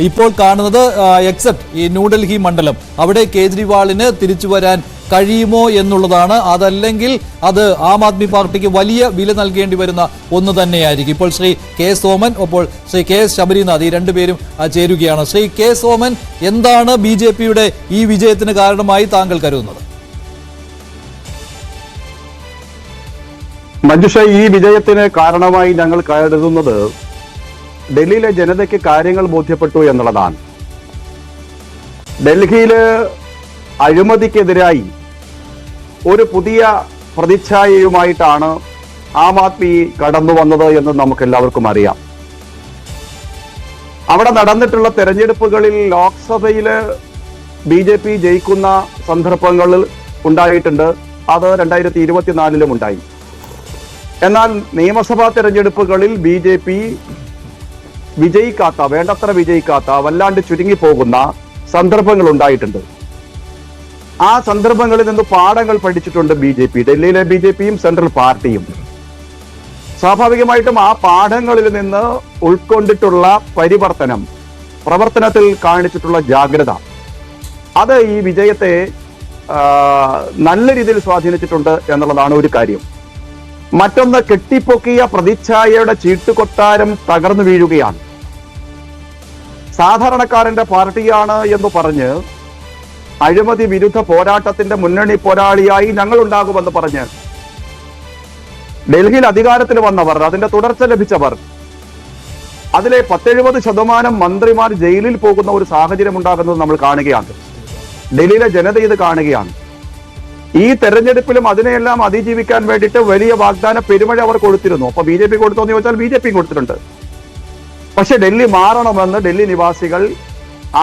ഇപ്പോൾ കാണുന്നത് എക്സെപ്റ്റ് ഈ ന്യൂഡൽഹി മണ്ഡലം, അവിടെ കേജ്രിവാളിന് തിരിച്ചു വരാൻ കഴിയുമോ എന്നുള്ളതാണ്. അതല്ലെങ്കിൽ അത് ആം ആദ്മി പാർട്ടിക്ക് വലിയ വില നൽകേണ്ടി വരുന്ന ഒന്ന് തന്നെയായിരിക്കും. ഇപ്പോൾ ശ്രീ കെ സോമൻ, അപ്പോൾ ശ്രീ കെ എസ് ശബരിനാഥ്, ഈ രണ്ടുപേരും ചേരുകയാണ്. ശ്രീ കെ സോമൻ, എന്താണ് ബി.ജെ.പിയുടെ ഈ വിജയത്തിന് കാരണമായി താങ്കൾ കരുതുന്നത്? മഞ്ജുഷ, ഈ വിജയത്തിന് കാരണമായി ഞങ്ങൾ കരുതുന്നത് ഡൽഹിയിലെ ജനതയ്ക്ക് കാര്യങ്ങൾ ബോധ്യപ്പെട്ടു എന്നുള്ളതാണ്. ഡൽഹിയില് അഴിമതിക്കെതിരായി ഒരു പുതിയ പ്രതിച്ഛായയുമായിട്ടാണ് ആം ആദ്മി കടന്നു വന്നത് എന്ന് നമുക്ക് എല്ലാവർക്കും അറിയാം. അവിടെ നടന്നിട്ടുള്ള തെരഞ്ഞെടുപ്പുകളിൽ ലോക്സഭയില് ബി.ജെ.പി ജയിക്കുന്ന സന്ദർഭങ്ങളിൽ ഉണ്ടായിട്ടുണ്ട്. അത് 2024 ഉണ്ടായി. എന്നാൽ നിയമസഭാ തെരഞ്ഞെടുപ്പുകളിൽ ബി.ജെ.പി വേണ്ടത്ര വിജയിക്കാത്ത, വല്ലാണ്ട് ചുരുങ്ങിപ്പോകുന്ന സന്ദർഭങ്ങൾ ഉണ്ടായിട്ടുണ്ട്. ആ സന്ദർഭങ്ങളിൽ നിന്ന് പാഠങ്ങൾ പഠിച്ചിട്ടുണ്ട് ബി.ജെ.പി, ഡൽഹിയിലെ ബി.ജെ.പിയും സെൻട്രൽ പാർട്ടിയും. സ്വാഭാവികമായിട്ടും ആ പാഠങ്ങളിൽ നിന്ന് ഉൾക്കൊണ്ടിട്ടുള്ള പരിവർത്തനം, പ്രവർത്തനത്തിൽ കാണിച്ചിട്ടുള്ള ജാഗ്രത, അത് ഈ വിജയത്തെ നല്ല രീതിയിൽ സ്വാധീനിച്ചിട്ടുണ്ട് എന്നുള്ളതാണ് ഒരു കാര്യം. മറ്റൊന്ന്, കെട്ടിപ്പൊക്കിയ പ്രതിച്ഛായയുടെ ചീട്ടുകൊട്ടാരം തകർന്നു വീഴുകയാണ്. സാധാരണക്കാരന്റെ പാർട്ടിയാണ് എന്ന് പറഞ്ഞ് അഴിമതി വിരുദ്ധ പോരാട്ടത്തിന്റെ മുന്നണി പോരാളിയായി ഞങ്ങൾ ഉണ്ടാകുമെന്ന് പറഞ്ഞ് ഡൽഹിയിൽ അധികാരത്തിൽ വന്നവർ, അതിന്റെ തുടർച്ച ലഭിച്ചവർ, അതിലെ 70% മന്ത്രിമാർ ജയിലിൽ പോകുന്ന ഒരു സാഹചര്യം ഉണ്ടാകുന്നത് നമ്മൾ കാണുകയാണ്. ഡൽഹിയിലെ ജനത ഇത് കാണുകയാണ്. ഈ തെരഞ്ഞെടുപ്പിലും അതിനെയെല്ലാം അതിജീവിക്കാൻ വേണ്ടിയിട്ട് വലിയ വാഗ്ദാന പെരുമഴ അവർ കൊടുത്തിരുന്നു. അപ്പൊ ബി.ജെ.പി കൊടുത്തോ എന്ന് ചോദിച്ചാൽ ബി.ജെ.പി കൊടുത്തിട്ടുണ്ട്. പക്ഷെ ഡൽഹി മാറണമെന്ന് ഡൽഹി നിവാസികൾ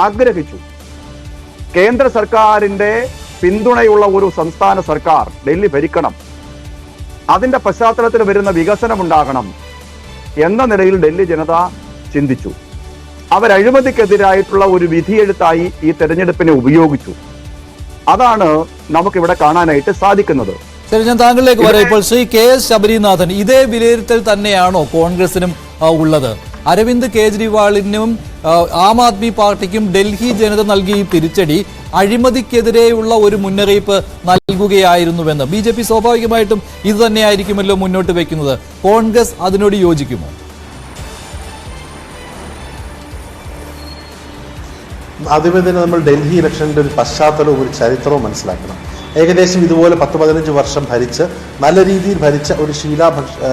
ആഗ്രഹിച്ചു. കേന്ദ്ര സർക്കാരിന്റെ പിന്തുണയുള്ള ഒരു സംസ്ഥാന സർക്കാർ ഡൽഹി ഭരിക്കണം, അതിന്റെ പശ്ചാത്തലത്തിൽ വരുന്ന വികസനം ഉണ്ടാകണം എന്ന നിലയിൽ ഡൽഹി ജനത ചിന്തിച്ചു. അവർ അഴിമതിക്കെതിരായിട്ടുള്ള ഒരു വിധിയെഴുത്തായി ഈ തെരഞ്ഞെടുപ്പിനെ ഉപയോഗിച്ചു. അതാണ് നമുക്കിവിടെ കാണാനായിട്ട് സാധിക്കുന്നത്. ശരി, ഞാൻ താങ്കളിലേക്ക് വരാം. ഇപ്പോൾ ശ്രീ കെ എസ് ശബരിനാഥൻ, ഇതേ വിലയിരുത്തൽ തന്നെയാണോ കോൺഗ്രസിനും ഉള്ളത്? അരവിന്ദ് കേജ്രിവാളിനും ആം ആദ്മി പാർട്ടിക്കും ഡൽഹി ജനത നൽകിയ ഈ തിരിച്ചടി അഴിമതിക്കെതിരെയുള്ള ഒരു മുന്നറിയിപ്പ് നൽകുകയായിരുന്നുവെന്ന് ബി.ജെ.പി സ്വാഭാവികമായിട്ടും ഇത് തന്നെയായിരിക്കുമല്ലോ മുന്നോട്ട് വെക്കുന്നത്. കോൺഗ്രസ് അതിനോട് യോജിക്കുമോ? ആദ്യമേ തന്നെ നമ്മൾ ഡൽഹി ഇലക്ഷൻ്റെ ഒരു പശ്ചാത്തലവും ഒരു ചരിത്രവും മനസ്സിലാക്കണം. ഏകദേശം ഇതുപോലെ 10-15 വർഷം ഭരിച്ച് നല്ല രീതിയിൽ ഭരിച്ച ഒരു ഷീലാ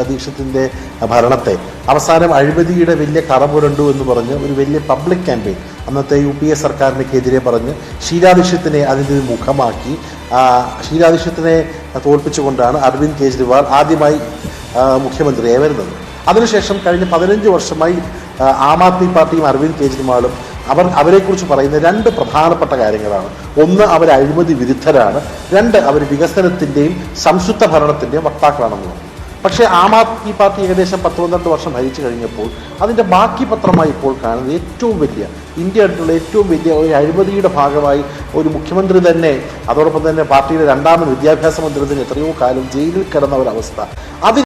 ദീക്ഷിതിൻ്റെ ഭരണത്തെ അവസാനം അഴിമതിയുടെ വലിയ കറപുരണ്ടു എന്ന് പറഞ്ഞ് ഒരു വലിയ പബ്ലിക് ക്യാമ്പയിൻ അന്നത്തെ UPA സർക്കാരിനെതിരെ പറഞ്ഞ് ഷീലാ ദീക്ഷിതിനെ അതിൻ്റെ ഒരു മുഖമാക്കി ഷീലാ ദീക്ഷിതിനെ തോൽപ്പിച്ചുകൊണ്ടാണ് അരവിന്ദ് കേജ്രിവാൾ ആദ്യമായി മുഖ്യമന്ത്രിയായി വരുന്നത്. അതിനുശേഷം കഴിഞ്ഞ 15 വർഷമായി ആം ആദ്മി പാർട്ടിയും അരവിന്ദ് കേജ്രിവാളും അവരെക്കുറിച്ച് പറയുന്ന 2 പ്രധാനപ്പെട്ട കാര്യങ്ങളാണ്. ഒന്ന്, അവർ അഴിമതി വിരുദ്ധരാണ്. 2, അവർ വികസനത്തിൻ്റെയും സംശുദ്ധ ഭരണത്തിൻ്റെയും വക്താക്കളാണെന്ന്. പക്ഷേ ആം ആദ്മി പാർട്ടി ഏകദേശം 10-12 വർഷം ഭരിച്ചു കഴിഞ്ഞപ്പോൾ അതിൻ്റെ ബാക്കി പത്രമായി ഇപ്പോൾ കാണുന്നത് ഇന്ത്യയിലുള്ള ഏറ്റവും വലിയ ഒരു അഴിമതിയുടെ ഭാഗമായി ഒരു മുഖ്യമന്ത്രി തന്നെ, അതോടൊപ്പം തന്നെ പാർട്ടിയുടെ 2ാമൻ വിദ്യാഭ്യാസ മന്ത്രി തന്നെ എത്രയോ കാലം ജയിലിൽ കിടന്ന ഒരവസ്ഥ.